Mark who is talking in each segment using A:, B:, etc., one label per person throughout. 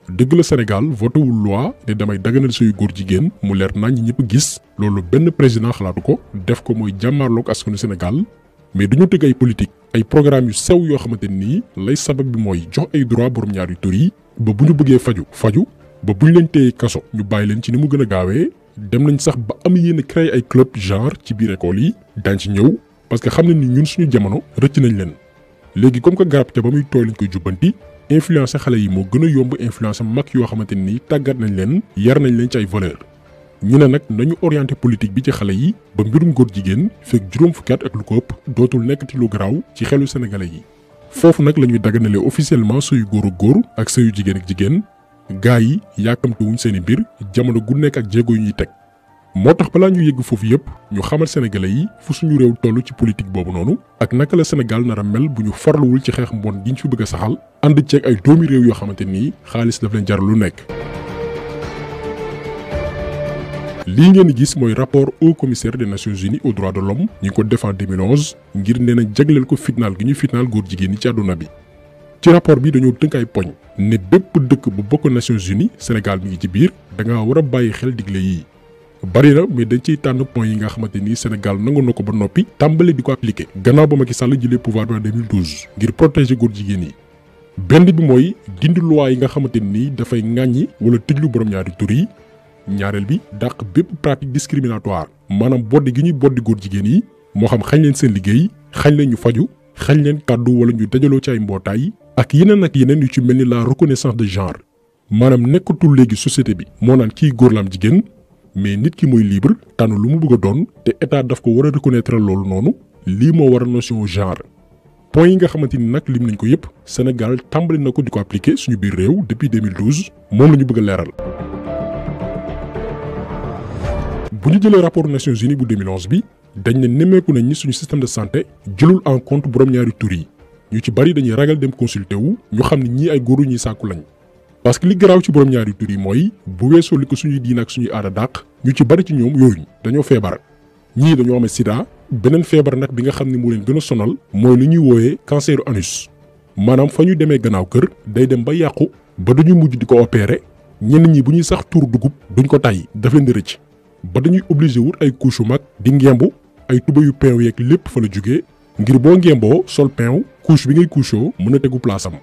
A: dëgg la Sénégal voté wul loi ne damay daganal sëyu góor jigéen mu leer nañ ñëpp gis loolu benn président xalaatu ko def ko mooy jàmmaarloog askanu Sénégal mais duñu tëgg ay politique ay programme yu sew yoo xamante nii lay sabab bi mooy jox ay droit borom ñaari tur yi ba bu ñu bëggee faju ba bu ñu leen téye kaso ñu bàyyi leen ci ni mu gën a gaawee dem nañ sax ba am yéen créer ay club genre ci biir école yi daañ ci ñëw parce que xam nañ ni ñun suñu jamono rëcc nañ leen léegi comme que garab ca ba muy tooy lañ koy jubbanti influencer xale yi moo gën a yomb influencer mag yoo xamante ni tàggat nañ leen yar nañ leen ci ay valeur ñu ne nag nañu orienté politique bi ci xale yi ba mbirum góor jigéen fekk juróom fukki at ak lu ko ëpp dootul nekkati lu garaaw ci xelu sénégalais yi foofu nag la ñuy daganale officiellement sëyu góor ak góor ak sëyu jigéen ak jigéen gaa yi yàkkamte wuñ seeni mbir jamono gu nekk ak jéego yu ñuy teg moo tax balaa ñu yegg foofu yëpp ñu xamal sénégalais yi fu suñu réew toll ci politique boobu noonu ak naka la Sénégal nar a mel bu ñu farluwul ci xeex mbon gi ñu fi bëgg a saxal ànd ceeg ay doomi réew yoo xamante ni xaalis daf leen jar lu nekk. lii ngeen di gis mooy rapport haut commissaire des Nations Unies aux droits de l'homme ñu ngi ko def en 2011 ngir nee na jagleel ko fitnaal gi ñu fitnaal góor jigéen ñi ci àdduna bi. ci rapport bi dañoo tënk ay poñ ne bépp dëkk bu bokk Nations Unies Sénégal mi ngi ci biir da ngaa war a bàyyi xel digle yii. bari na mais dañ ciy tànn point yi nga xamante ni Sénégal nangu na ko ba noppi tàmbale di ko appliquer gannaaw ba Macky Sall jëlee pouvoir bi en 2012 ngir protéger góor jigéen yi. benn bi mooy dindi loi yi nga xamante ni dafay ŋàññi wala tëjlu borom ñaari tur yi. ñaareel bi dàq bépp pratique discriminatoire maanaam boddi gi ñuy boddi góor jigéen yi moo xam xañ leen seen liggéey xañ leen ñu faju xañ leen kàddu wala ñu dajaloo ci ay mbootaay ak yeneen yu ci mel ni la reconnaissance de genre maanaam nekkatul léegi société bi moo naan kii góor la am jigéen mais nit ki mooy libre tànn lu mu bëgg a doon te état daf ko war a reconnaître loolu noonu lii moo war a notion genre point yi nga xamante ni nag lim nañ ko yëpp Sénégal tàmbali na ko di ko appliquer suñu biir réew depuis 2012 moom la ñu bëgg a leeral. bu ñu jëlee rapport Nations Unies bu 2011 bi dañ ne nemmeeku nañ ni suñu système de santé jëlul en compte borom ñaari tur yi ñu ci bari dañuy ragal dem consulter wu ñu xam ne ñii ay góoru ñuy sàkku lañ parce que li garaaw ci borom ñaari tur yi mooy bu weesoo li ko suñuy diin ak suñuy aada dàq ñu ci bari ci ñoom yooyu dañoo feebar ñii dañoo amee sida beneen feebar nag bi nga xam ne moo leen gën a sonal mooy li ñuy wooyee canceru anus maanaam fa ñu demee gannaaw kër day dem ba yàqu ba dañuy mujj di ko opérer ñenn ñi bu ñuy sax tuur dugub duñ ko tàyyi daf leen di rëcc ba dañuy obligé wut ay couche yu mag di ngembu ay tuba yu peew yeeg lépp fa la jógee ngir boo ngemboo sol peew couche bi ngay couchoo mën a tegu place am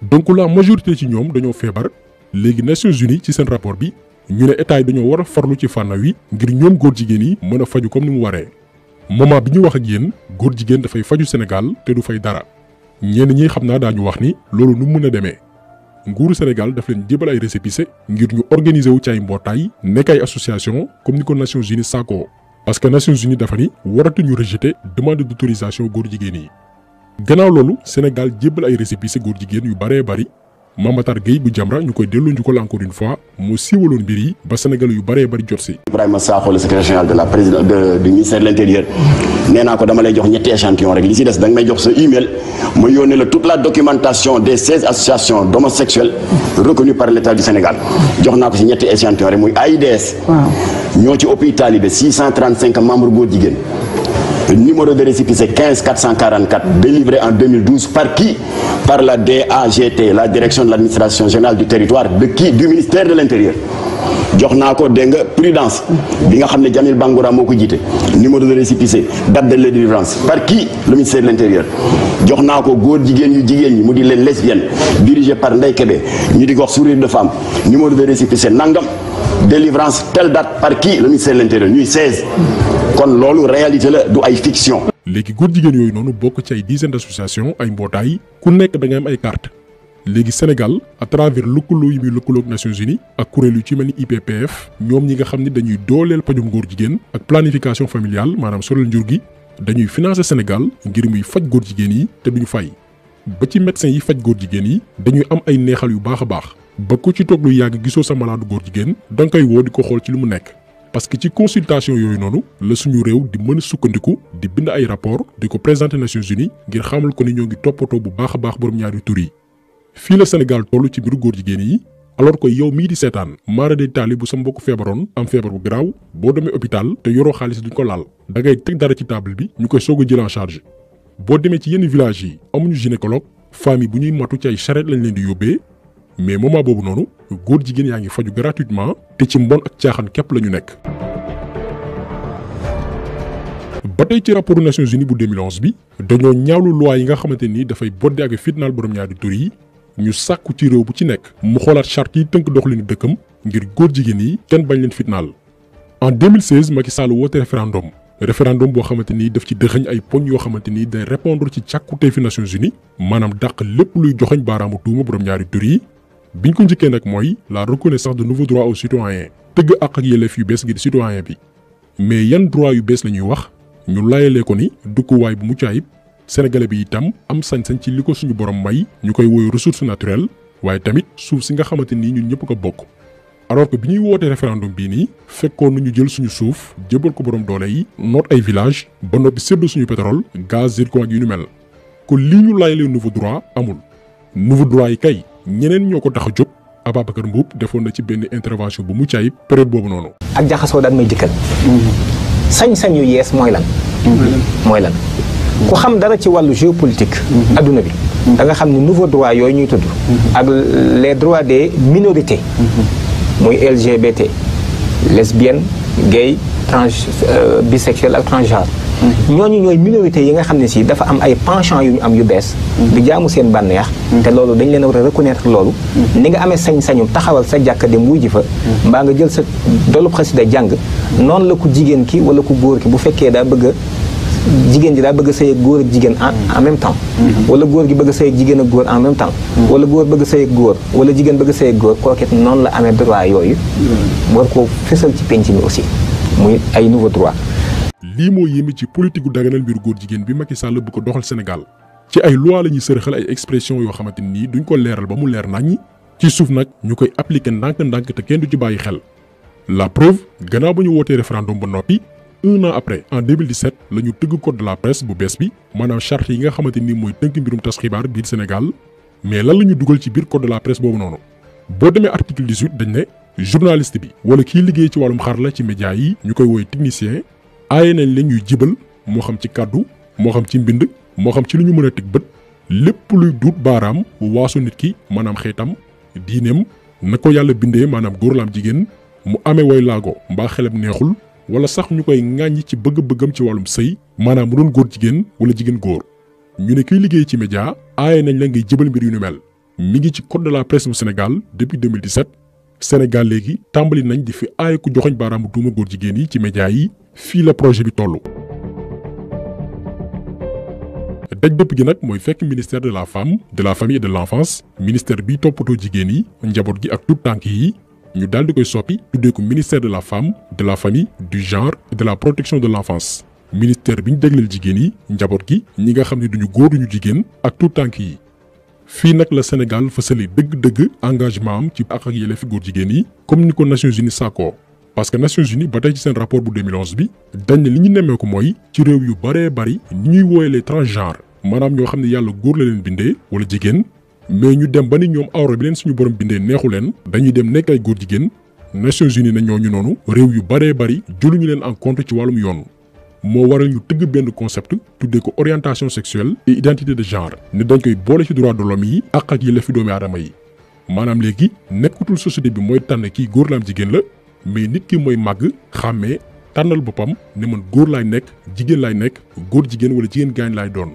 A: donc la majorité ci ñoom dañoo feebar léegi Nations Unies ci seen rapport bi ñu ne état yi dañoo war a farlu ci fànn wi ngir ñoom góor jigéen yi mën a faju comme ni mu waree moment bi ñu wax ak yéen góor jigéen dafay faju Sénégal te du fay dara ñenn ñi xam naa daañu wax ni loolu nu mu mën a demee nguuru Sénégal daf leen jébal ay récépissé ngir ñu organiser wu ci ay mbootaay nekk ay association comme ni ko Nations Unies sàkkoo parce que Nations Unies dafa ni waratuñu rejeter demande d'autorisation góor jigéen yi. gannaaw loolu Sénégal jébal ay récépissé góor jigéen yu baree bari Mamatar Gueye bu Jamra ñu koy delloo njukkal encore une fois moo siiwaloon mbir yi ba Sénégal yu baree bari jot si.
B: Ibrahima Sakho le secrétaire général de la présidence du ministère de l'intérieur nee naa ko dama lay jox ñetti échantillon rek li si des da nga may jox sa email ma yónnee la toute la documentation des 16 associations d'homosexuels reconnues par l'État du Sénégal jox naa ko si ñetti échantillon rek muy AIDS. ñoo ci ëpp taalibe 635 membres góor jigéen. Numéro de récépissé 15 444 délivré en 2012 par qui? Par la DAGT, la direction de l'administration générale du territoire, de qui? Du ministère de l'Intérieur. jox naa ko dégg nga prudence bi nga xam ne Jamil Bangoura moo ko jiite numéro de récépissé date de délivrance par qui? Le ministère de l'Intérieur. jox naa ko góor jigéen ñi mu di leen lesbiennes dirigé par Ndeye Kébé ñu di ko wax sourire de femme numéro de récépissé nangam délivrance telle date par qui? Le ministère de l'Intérieur ñuy 16 kon loolu réalité la du ay fiction.
A: léegi góor jigéen yooyu noonu bokk ci ay dizaines d'associations ay mbootaay ku nekk da nga am ay carte léegi Sénégal à travers lëkkaloo yi muy lëkkaloo ak Nations Unies ak kuréel yu ci mel ni IPPF ñoom ñi nga xam ne dañuy dooleel pajum góor jigéen ak planification familiale maanaam sorel njur gi dañuy financer Sénégal ngir muy faj góor jigéen yi te duñu fay ba ci médecins yi faj góor jigéen yi dañuy am ay neexal yu baax a baax ba ku ci toog lu yàgg gisoo sa malaadu góor jigéen da nga koy woo di ko xool ci li mu nekk parce que ci consultation yooyu noonu la suñu réew di mën a sukkandiku di bind ay rapport di ko présenter Nations Unies ngir xamal ko ni ñoo ngi toppatoo bu baax a baax borom ñaari tur yi fii la Sénégal toll ci mbiru góor jigéen yi alors que yow mii di seetaan maara de taali bu sa mbokk feebaroon am feebar bu garaaw boo demee hôpital te yoroo xaalis duñ ko laal da ngay teg dara ci table bi ñu koy soog a jël en charge boo demee ci yenn village yi amuñu gynécologue famille bu ñuy matu ci ay charrette lañ leen di yóbbee mais moment boobu noonu góor jigéen yaa ngi faju gratuitement te ci mbon ak caaxaan képp la ñu nekk. ba tey ci rapport Nations Unies bu 2011 bi dañoo ñaawlu loi yi nga xamante ni dafay bodde ak fitnaal borom ñaari tur yi ñu sàkku ci réew bu ci nekk mu xoolaat charte yi tënk doxalinu dëkkam ngir góor jigéen yi kenn bañ leen fitnaal. en 2016 Macky Sall woote référendum boo xamante ni daf ci dëxëñ ay poñ yoo xamante ni day répondre ci càkkuteefi Nations Unies maanaam dàq lépp luy joxoñ baaraamu tuuma borom ñaari tur yi biñ ko njëkkee nag mooy la reconnaissance de nouveaux droits aux citoyens tëgg àq ak yelleef yu bees ngir citoyen bi mais yan droit yu bees la ñuy wax ñu layalee ko ni dëkkuwaay bu mucc ayib sénégalais bi itam am sañ-sañ ci li ko suñu borom may ñu koy woy ressource naturelle waaye tamit suuf si nga xamante ni ñun ñëpp ko bokk. alors que bi ñuy wootee référendum bii nii fekkoon nañu jël suñu suuf jébal ko borom doole yi noot ay village ba noppi séddoo suñu pétrole gaz zircon ak yu ñu mel kon lii ñu layalee nouveau droit amul nouveau droit yi kay ñeneen ñoo ko tax a jóg. Ababacar Mboup defoon na ci benn intervention bu mucc ayib période boobu noonu.
C: ak jaxasoo daan may dikkal. sañ-sañ yu yees mooy lan. mooy lan ku xam dara ci wàllu géopolitique. adduna bi. da nga xam ne nouveau droit yooyu ñuy tudd. ak les droits des minorités. muy LGBT lesbienne gay bisexuel ak transgenre. ñooñu ñooy minorité yi nga xam ne si dafa am ay penchant yu ñu am yu bees. di jaamu seen bànneex. te loolu dañ leen war a reconnaître loolu. ni nga amee sañ-sañu taxawal sa jàkka dem wuy ji fa. mbaa nga jël sa dolub xasida jàng. noonu la ku jigéen ki wala ku góor ki bu fekkee daa bëgg a jigéen ji daa bëgg a sëy ak góor ak jigéen en même temps. wala góor gi bëgg a sëy ak jigéen ak góor en même temps. wala góor bëgg a sëy ak góor wala jigéen bëgg a sëy ak góor kooku it noonu la amee droit yooyu. war koo fësal ci penc mi aussi muy ay nouveau droit.
A: lii moo yéeme ci politique gu daganal mbiru góor jigéen bi Macky Sall bu ko doxal Sénégal ci ay loi la ñuy sërëxal ay expression yoo xamante ni duñ ko leeral ba mu leer naññi ci suuf nag ñu koy appliquer ndànk-ndànk te kenn du ci bàyyi xel. la preuve gannaaw ba ñu wootee référendum ba noppi 1 an après en 2017 la ñu tëgg code de la presse bu bees bi maanaam charte yi nga xamante ni mooy tënk mbirum tas xibaar biir Sénégal mais lan la ñu dugal ci biir code de la presse boobu noonu. boo demee article 18 dañ ne journaliste bi wala kiy liggéey ci wàllum xarala ci média yi ñu koy woy technicien. aaye nañ leen ñuy jibal moo xam ci kàddu moo xam ci mbind moo xam ci lu ñu mën a teg bët lépp luy duut baaraam waasu nit ki maanaam xeetam diineem na ko yàlla bindee maanaam góor la am jigéen mu amee way laago mbaa xelam neexul wala sax ñu koy ŋàññi ci bëgg-bëggam ci wàllum sëy maanaam mu doon góor jigéen wala jigéen góor ñu ne kiy liggéey ci média aaye nañ la ngay jibal mbir yu ni mel mi ngi ci code de la presse bu Sénégal depuis 2017 Sénégal léegi tàmbali nañ di fi aaye ku joxoñ baaraamu tuuma góor jigéen yi ci média yi fii la projet bi toll. daj dëpp gi nag mooy fekk ministère de la femme de la famille et de l'enfance ministère bi toppatoo jigéen yi njaboot gi ak tout tànk yi ñu daal di koy soppi tuddee ko ministère de la femme de la famille du genre et de la protection de l'enfance ministère bi ñu dégleel jigéen yi njaboot gi ñi nga xam ne duñu góor duñu jigéen ak tout tànk yi. fii nag la Sénégal fësale dëgg-dëgg engagement am ci àq ak yelleefi góor jigéen yi comme ni ko Nations Unies sàkkoo parce que Nations Unies ba tey ci seen rapport bu 2011 bi dañ ne li ñu nemmee ko mooy ci réew yu baree bari ni ñuy wooye les transgenres maanaam ñoo xam ne yàlla góor la leen bindee wala jigéen mais ñu dem ba ni ñoom awra bi leen suñu borom bindee neexu leen dañuy dem nekk ay góor jigéen Nations Unies na ñooñu noonu réew yu baree bari jëluñu leen en compte ci wàllum yoon moo waral ñu tëgg benn concept tuddee ko orientation sexuelle et identité de genre ne dañ koy boole ci droit de l'homme yi ak yelleefi doomi aadama yi maanaam léegi nekkatul société bi mooy tànn kii góor la am jigéen la mais nit ki mooy màgg xàmmee tànnal boppam ne man góor laay nekk jigéen laay nekk góor jigéen wala jigéen gaañ laay doon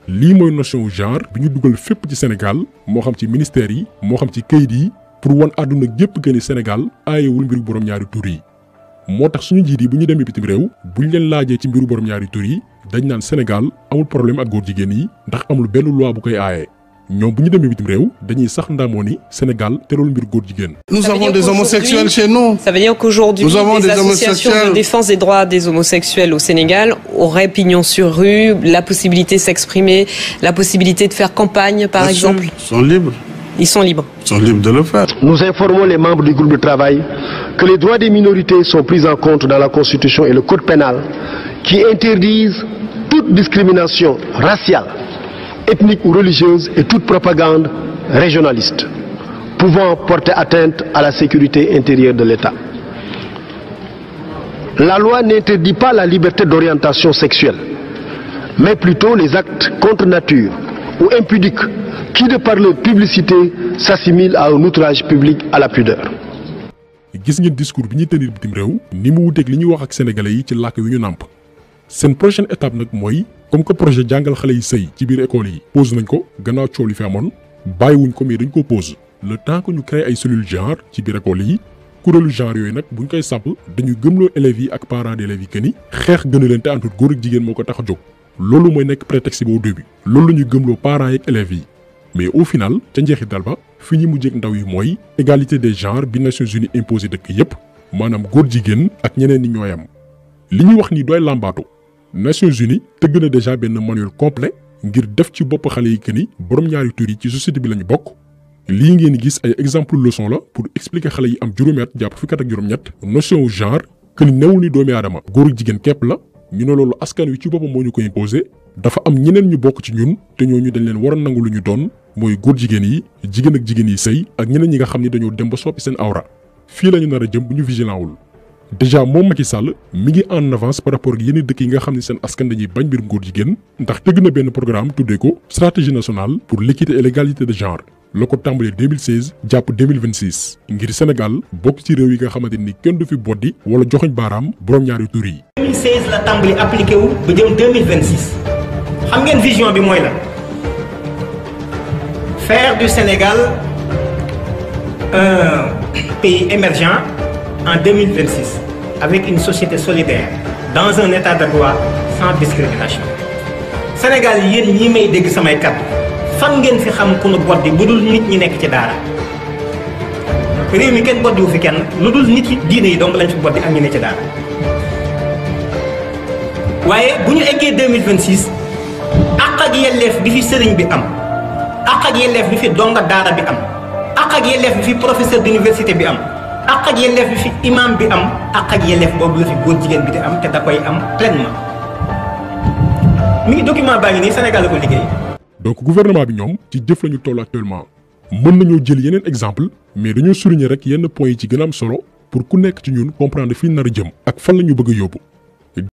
A: lii mooy notion wu genre bi ñu dugal fépp ci Sénégal moo xam ci ministère yi moo xam ci kayit yi pour wan àdduna gépp que ni Sénégal aayewul mbiru borom ñaari tur yi moo tax suñu njiit yi bu ñu demee bitim réew buñ leen laajee ci mbiru borom ñaari tur yi dañ naan Sénégal amul problème ak góor jigéen yi ndax amul benn loi bu koy aaye ñoom bu ñu demee bitim réew dañuy sax ndamoo ni Sénégal terul mbir góor jigéen.
D: Nous avons des homosexuels chez nous.
E: Ça veut dire qu'aujourd'hui, les associations de défense des droits des homosexuels au Sénégal auraient pignon sur rue, la possibilité de s'exprimer, la possibilité de faire campagne, par exemple.
D: Ils sont libres.
E: Ils sont libres.
D: Ils sont libres de le faire.
F: Nous informons les membres du groupe de travail que les droits des minorités sont pris en compte dans la Constitution et le Code pénal qui interdisent toute discrimination raciale, ethnique ou religieuse et toute propagande régionaliste pouvant porter atteinte à la sécurité intérieure de l'État. La loi n'interdit pas la liberté d'orientation sexuelle, mais plutôt les actes contre nature ou impudiques qui, de par leur publicité, s'assimile à un outrage public à la pudeur.
A: gis ngeen discours bi ñuy tenir bitim réew ni mu wuteeg li ñuy wax ak sénégalais yi ci làkk wi ñu nàmp seen prochaine étape nag mooy comme que projet jàngal xale yi sëy ci biir école yi pose nañ ko gannaaw coow li fi amoon bàyyiwuñ ko mais dañ ko pose le temps que ñu créé ay cellules genre ci biir école yi kuréelu genre yooyu nag buñ koy sàpp dañuy gëmloo élèves yi ak parents d'élèves yi que ni xeex gën a leen te entre góor ak jigéen moo ko tax a jóg loolu mooy nekk prétexte bi au début loolu la ñuy gëmloo parents yi ak élèves yi mais au final ca njeexital ba fi ñu mujjee ak ndaw yi mooy égalité des genres bi Nations Unies imposé dëkk yépp maanaam góor jigéen ak ñeneen ñi ñooyam li ñuy wax ni doy làmbaatu Nations Unies tëgg na déjà benn manuel complet ngir def ci bopp xale yi que ni borom ñaari tur yi ci société bi lañu bokk lii ngeen gis ay exemple leçon la pour expliquer xale yi am juróomi at jàpp fukki at ak juróom-ñett notion wu genre que ni newul ni doomi aadama góor ak jigéen képp la ñu ne loolu askan wi ci boppam moo ñu ko imposé dafa am ñeneen ñu bokk ci ñun te ñooñu dañ leen war a nangu lu ñu doon mooy góor jigéen yi jigéen ak jigéen yi sëy ak ñeneen ñi nga xam ni dañoo dem ba soppi seen awra fii la ñu nar a jëm bu ñu vigilant wul déjà moom Macky Sall mi ngi en avance par rapport ak yeneen dëkk yi nga xam ne seen askan dañuy bañ mbirum góor jigéen ndax tëgg na benn programme tuddee ko stratégie nationale pour l'équité et l'égalité de genre la ko tàmbalee 2016 jàpp 2026 ngir Sénégal bokk ci réew yi nga xamante ni kenn du fi boddi wala joxoñ baaraam borom ñaari tur yi.
G: 2016 la tàmbali appliqué wu ba jëm 2026 xam ngeen vision bi mooy la faire du Sénégal un pays émergent en 2026 avec une société solidaire dans un état de droit sans discrimination. Sénégal yéen ñi may dégg samay kàddu fan ngeen fi xam ku nu boddi bu dul nit ñi nekk ci daara réew mi kenn boddiwu fi kenn lu dul nit yi diine yi donc lañ fi boddi ak ñi ne ci daara waaye bu ñu eggee 2026 àq ak yelleef bi fi sëriñ bi am àq ak yelleef bi fi donga daara bi am àq ak yelleef bi fi professeur d'université bi am àq ak yelleef bi fi imam bi am àq ak yelleef boobu la fi góor jigéen bi di am te da koy am pleinement mi ngi document baa ngi nii Sénégal la ko liggéey.
A: donc gouvernement bi ñoom ci jëf lañu toll actuellement mën nañoo jël yeneen exemple mais dañoo souligner rek yenn points yi ci gën a am solo pour ku nekk ci ñun comprendre fi ñu nar a jëm ak fan la ñu bëgg a yóbbu.